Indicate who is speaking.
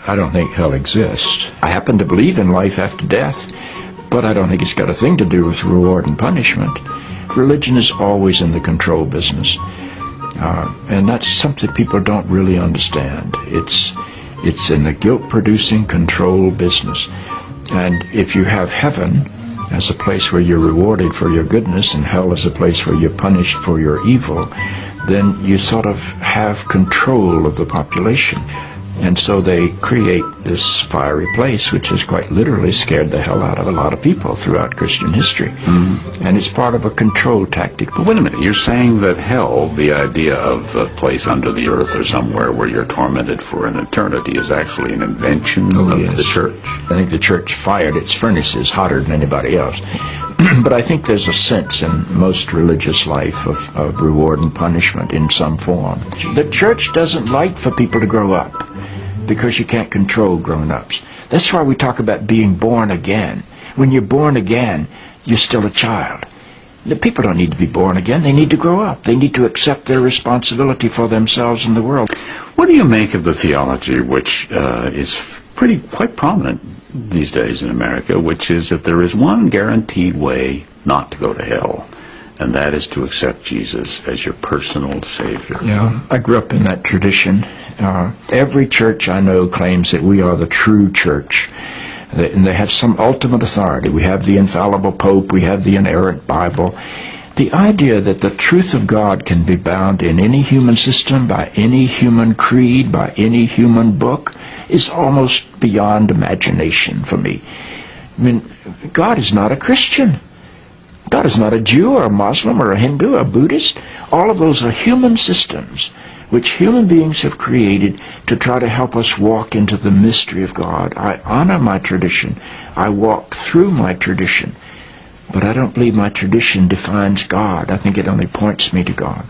Speaker 1: I don't think hell exists. I happen to believe in life after death, but I don't think it's got a thing to do with reward and punishment. Religion is always in the control business, and that's something people don't really understand. It's in the guilt-producing control business. And if you have heaven as a place where you're rewarded for your goodness and hell as a place where you're punished for your evil, then you sort of have control of the population. And so they create this fiery place, which has quite literally scared the hell out of a lot of people throughout Christian history. Mm-hmm. And it's part of a control tactic.
Speaker 2: But wait a minute, you're saying that hell, the idea of a place under the earth or somewhere where you're tormented for an eternity, is actually an invention of the church?
Speaker 1: I think the church fired its furnaces hotter than anybody else. But I think there's a sense in most religious life of reward and punishment in some form. The church doesn't like for people to grow up, because you can't control grown-ups. That's why we talk about being born again. When you're born again, you're still a child. The people don't need to be born again. They need to grow up. They need to accept their responsibility for themselves and the world.
Speaker 2: What do you make of the theology which is quite prominent these days in America, which is that there is one guaranteed way not to go to hell, and that is to accept Jesus as your personal Savior?
Speaker 1: Yeah, I grew up in that tradition. Every church I know claims that we are the true church, and they have some ultimate authority. We have the infallible Pope, we have the inerrant Bible. The idea that the truth of God can be bound in any human system, by any human creed, by any human book, is almost beyond imagination for me. I mean, God is not a Christian. God is not a Jew or a Muslim or a Hindu or a Buddhist. All of those are human systems which human beings have created to try to help us walk into the mystery of God. I honor my tradition. I walk through my tradition. But I don't believe my tradition defines God. I think it only points me to God.